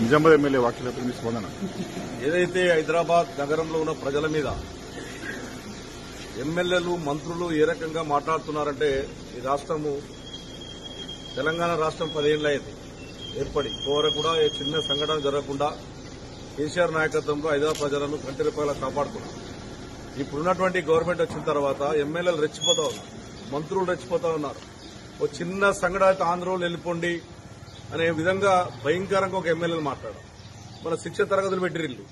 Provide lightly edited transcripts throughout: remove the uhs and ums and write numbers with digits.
Nizamabad MLA వ్యాఖ్యలపై మీ స్పందన? ఏదైతే హైదరాబాద్ నగరంలో ఉన్న ప్రజల మీద ఎమ్మెల్యేలు మంత్రులు ఏ రకంగా మాట్లాడుతున్నారంటే, ఈ రాష్ట్రము తెలంగాణ రాష్ట్రం 10 ఏళ్లు అయింది ఏర్పడి, ఇప్పటివరకు కూడా ఏ చిన్న సంఘటన జరగకుండా కేసీఆర్ నాయకత్వంలో హైదరాబాద్ ప్రజలను కంటి రెప్పలా కాపాడుతున్నారు. ఇప్పుడున్నటువంటి గవర్నమెంట్ వచ్చిన తర్వాత ఎమ్మెల్యేలు రెచ్చిపోతా ఉన్నారు, మంత్రులు రెచ్చిపోతా ఉన్నారు. ఓ చిన్న సంఘటన అయితే ఆంధ్రలో వెళ్ళిపోండి అనే విధంగా భయంకరంగా ఒక ఎమ్మెల్యేలు మాట్లాడారు. మన శిక్షణ తరగతులు పెట్టిరిల్లు,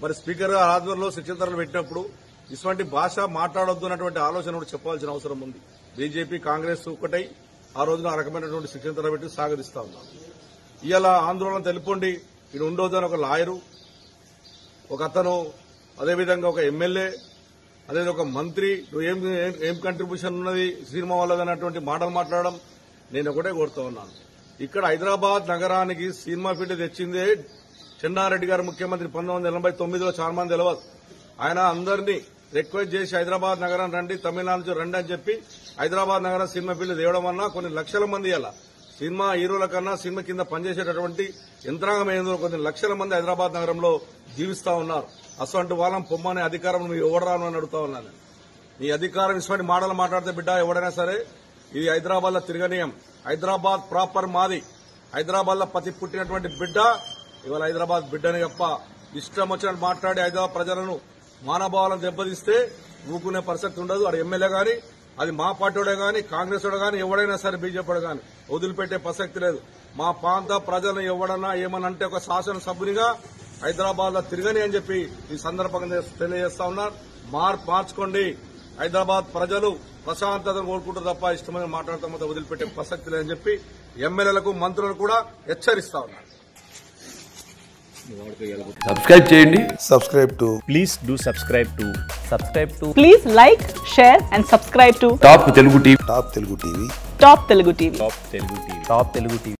మరి స్పీకర్ ఆధ్వర్యంలో శిక్షణ తరగతులు పెట్టినప్పుడు ఇటువంటి భాష మాట్లాడొద్దు అన్నటువంటి ఆలోచన కూడా చెప్పాల్సిన అవసరం ఉంది. బీజేపీ కాంగ్రెస్ ఒకటై ఆ రోజున ఆ రకమైనటువంటి శిక్షణ తరగతి పెట్టి సాగరిస్తా ఉన్నారు. ఇవాళ ఆందోళన తెలిపండి ఇది ఉండొద్దు అని ఒక లాయరు, ఒక అతను, అదేవిధంగా ఒక ఎమ్మెల్యే, అదే ఒక మంత్రి ఏం కంట్రిబ్యూషన్ ఉన్నది సినిమా వాళ్ళది అన్నటువంటి మాటలు మాట్లాడడం. నేను ఒకటే కోరుతా ఉన్నాను, ఇక్కడ హైదరాబాద్ నగరానికి సినిమా ఫీల్డ్ తెచ్చిందే చెన్నారెడ్డి గారు ముఖ్యమంత్రి 1989లో. చాలా మంది తెలియదు. ఆయన అందరినీ రిక్వెస్ట్ చేసి హైదరాబాద్ నగరం రండి, తమిళనాడు నుంచి రండి అని చెప్పి హైదరాబాద్ నగరం సినిమా ఫీల్డ్ తేవడం వల్ల కొన్ని లక్షల మంది అలా సినిమా హీరోల కన్నా సినిమా కింద పనిచేసేటటువంటి యంత్రాంగం ఏందో కొన్ని లక్షల మంది హైదరాబాద్ నగరంలో జీవిస్తా ఉన్నారు. అసలు వాళ్ళం పొమ్మనే అధికారం నువ్వు ఎవడరాను అని అడుగుతా ఉన్నాను. నీ అధికారం ఇటువంటి మాటలు మాట్లాడితే బిడ్డ ఎవడైనా సరే ఇది హైదరాబాద్ లో తిరగనీయం. హైదరాబాద్ ప్రాపర్ మాది. హైదరాబాద్ లో పతి పుట్టినటువంటి బిడ్డ ఇవాళ హైదరాబాద్ బిడ్డని తప్ప ఇష్టం వచ్చినట్టు మాట్లాడి హైదరాబాద్ ప్రజలను మానభావాలను దెబ్బతీస్తే ఊరుకునే పరిస్థితి ఉండదు. అది ఎమ్మెల్యే గాని, అది మా పార్టీడే గాని, కాంగ్రెస్ వాడు గాని, ఎవడైనా సరే బీజేపీ గాని వదిలిపెట్టే ప్రసక్తి లేదు. మా ప్రాంత ప్రజలను ఎవడన్నా ఏమనంటే ఒక శాసనసభ్యునిగా హైదరాబాద్ లో తిరగని అని చెప్పి ఈ సందర్భంగా తెలియజేస్తా ఉన్నారు. మార్చుకోండి. హైదరాబాద్ ప్రజలు ప్రశాంతతను కోరుకుంటారు తప్ప ఇష్టమైన మాట్లాడతాం వదిలిపెట్టే ప్రసక్తి లేదని చెప్పి ఎమ్మెల్యేలకు మంత్రులకు కూడా హెచ్చరిస్తా ఉన్నారు. సబ్స్క్రైబ్ చేయండి. Please do subscribe to. Please like, share and subscribe to top Telugu TV. Top Telugu TV. Top Telugu TV.